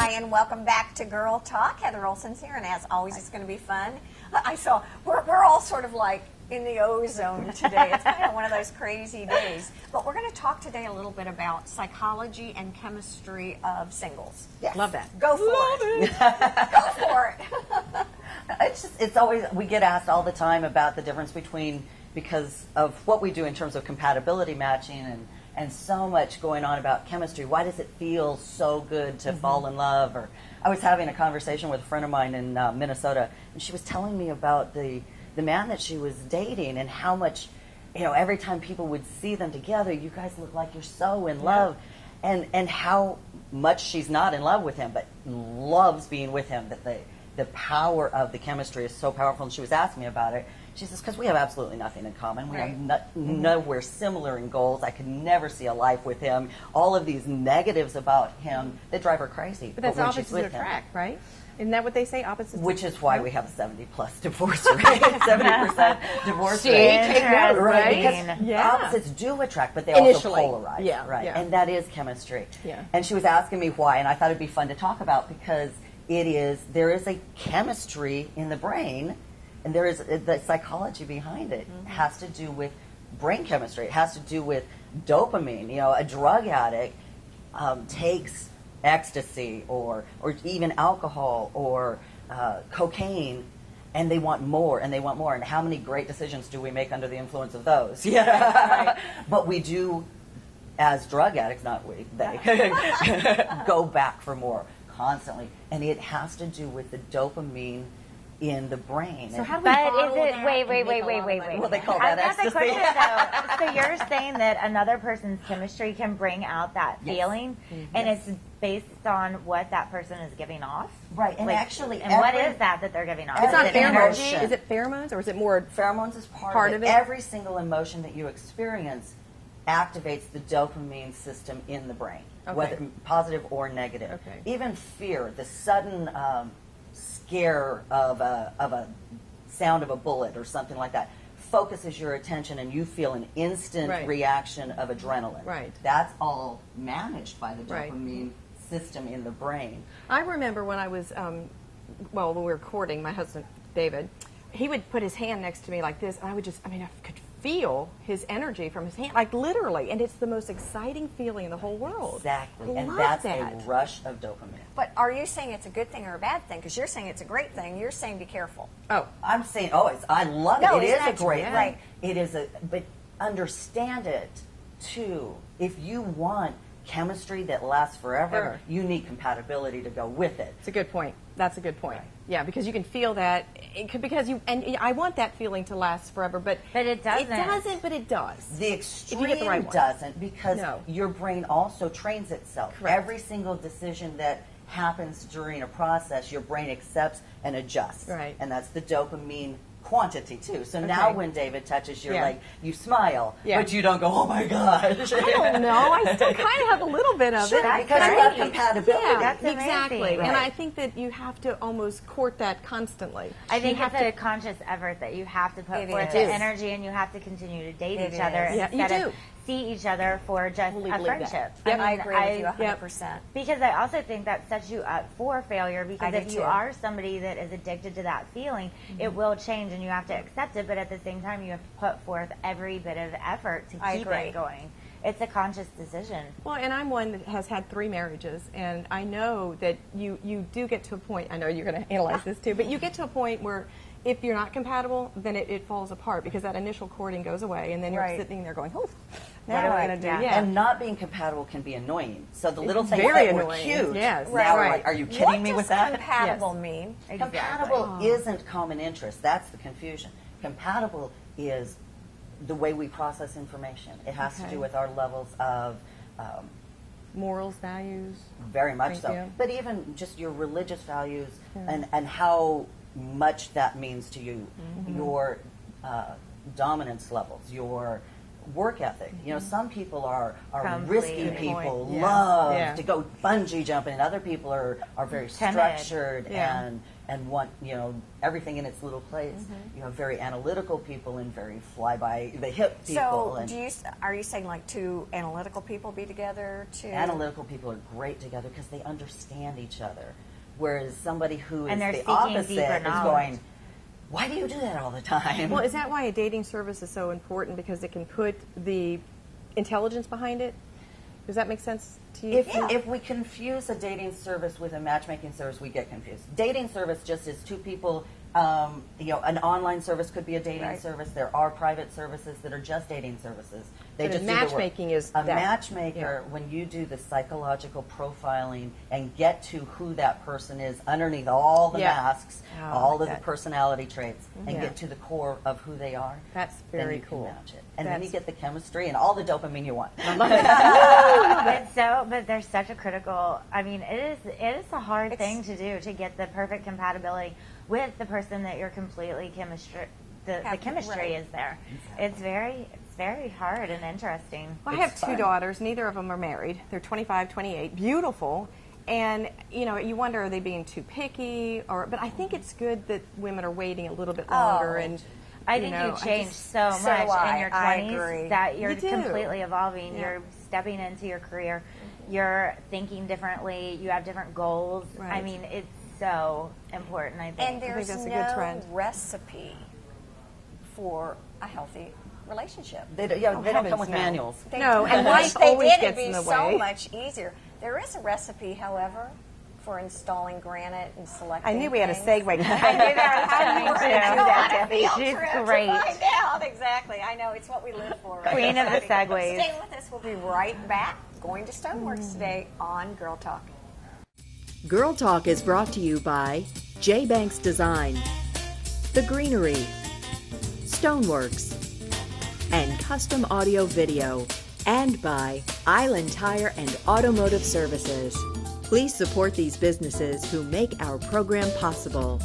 Hi, and welcome back to Girl Talk. Heather Olson's here, and as always, it's going to be fun. I saw we're all sort of like in the ozone today. It's kind of one of those crazy days. But we're going to talk today a little bit about psychology and chemistry of singles. Yes. Love that. Go for it. Go for it. It's always, we get asked all the time about the difference between, because of what we do in terms of compatibility matching and so much going on about chemistry. Why does it feel so good to fall in love? Or I was having a conversation with a friend of mine in Minnesota, and she was telling me about the man that she was dating and how much, every time people would see them together, you guys look like you're so in love, and how much she's not in love with him, but loves being with him, that the power of the chemistry is so powerful. And she was asking me about it. She says, because we have absolutely nothing in common. We have nowhere similar in goals. I could never see a life with him. All of these negatives about him that drive her crazy. But that's when opposites she's with attract, right? Isn't that what they say? Opposites Which attract? is why we have a 70+ divorce rate, 70% divorce rate. Interesting. Right? Because opposites do attract, but they also polarize. Yeah, right. yeah. And that is chemistry. Yeah. And she was asking me why, and I thought it'd be fun to talk about, because there is a chemistry in the brain, and there is the psychology behind it. It has to do with brain chemistry. It has to do with dopamine. A drug addict takes ecstasy or even alcohol or cocaine, and they want more and they want more. And how many great decisions do we make under the influence of those? Yeah. Right. But we do, as drug addicts, not we, they, go back for more constantly. And it has to do with the dopamine in the brain. So how do we But bottle is it, that wait. and make a lot of money? Well, they call that I've got the ecstasy. question though. So you're saying that another person's chemistry can bring out that feeling, and it's based on what that person is giving off? Right, and Like, actually, and what is that they're giving off? It's not every pheromones. emotion. Is it pheromones, or is it more? Pheromones is part of it. Every single emotion that you experience activates the dopamine system in the brain, whether positive or negative. Okay. Even fear, the sudden scare of a sound of a bullet or something like that, focuses your attention, and you feel an instant reaction of adrenaline. Right. That's all managed by the dopamine system in the brain. I remember when I was, when we were courting, my husband, David, he would put his hand next to me like this, and I could feel his energy from his hand, like literally, and it's the most exciting feeling in the whole world. Exactly, and Love that's that. a rush of dopamine. But are you saying it's a good thing or a bad thing? Because you're saying it's a great thing. You're saying be careful. Oh, I'm saying, I love No, it. It isn't is a that great true? thing. Right. It is but understand it too. If you want chemistry that lasts forever, you need compatibility to go with it. it's a good point. That's a good point. Right. Yeah, because you can feel that. I want that feeling to last forever, but it doesn't. It doesn't, but it does. The extreme if you get the right one. doesn't, because your brain also trains itself. Correct. Every single decision that happens during a process, your brain accepts and adjusts. Right. And that's the dopamine quantity too. So now when David touches your leg, you smile, but you don't go, oh my gosh. I don't know. I still kind of have a little bit of it. Because you have compatibility. Yeah, That's amazing. exactly. Right. And I think that you have to almost court that constantly. I think you it's a conscious effort that you have to put forth the energy, and you have to continue to date each other instead of see each other for just a friendship. Yep. I agree with you 100%. Because I also think that sets you up for failure, because if you are somebody that is addicted to that feeling, it will change, and you have to accept it, but at the same time you have to put forth every bit of effort to keep it going. It's a conscious decision. Well, and I'm one that has had 3 marriages, and I know that you do get to a point, I know you're going to analyze this too, but you get to a point where if you're not compatible, then it falls apart, because that initial courting goes away, and then you're sitting there going, oh, now what am I going to do? Yeah. And not being compatible can be annoying. So the little things very that were annoying. cute, Yes. now we're like, are you kidding me with that? What does compatible mean? Compatible isn't common interest. That's the confusion. Compatible is the way we process information. It has to do with our levels of morals, values. Very much so. But even just your religious values and how much that means to you, your dominance levels, your work ethic. Some people are risky people, love to go bungee jumping, and other people are very structured and and want, everything in its little place. You have very analytical people and very fly by the hip people. So are you saying like two analytical people be together too? Analytical people are great together because they understand each other. Whereas somebody who is they're the seeking opposite deeper is knowledge. going, why do you do that all the time? Well, is that why a dating service is so important? Because it can put the intelligence behind it? Does that make sense to you? If we confuse a dating service with a matchmaking service, we get confused. Dating service just is two people. An online service could be a dating service. There are private services that are just dating services. They just matchmaking is a matchmaker. When you do the psychological profiling and get to who that person is underneath all the masks, all of the personality traits, and get to the core of who they are. That's very then you cool. Can match it. And then you get the chemistry and all the dopamine you want. But there's such a critical. I mean, it is a hard thing to do, to get the perfect compatibility with the person that you're completely the chemistry is there. It's very hard and interesting. Well, I have two daughters. Neither of them are married. They're 25, 28, beautiful. And, you wonder, are they being too picky? But I think it's good that women are waiting a little bit longer. And I think you change so much in your 20s that you're completely evolving. You're stepping into your career. You're thinking differently. You have different goals. Right. I mean, it's so important, I think. And there's that's a no good trend. recipe for a healthy relationship. They don't come with manuals. No, and life If they always did, gets it'd in be the so way. much easier. There is a recipe, however, for installing granite and selecting I knew we had a things. segue. I knew that was coming too. She's great. Find out exactly. I know it's what we live for. Right? Queen of the segues. Stay with us. We'll be right back. Going to Stoneworks today on Girl Talk. Girl Talk is brought to you by J. Banks Design, The Greenery, Stoneworks, and Custom Audio Video, and by Island Tire and Automotive Services. Please support these businesses who make our program possible.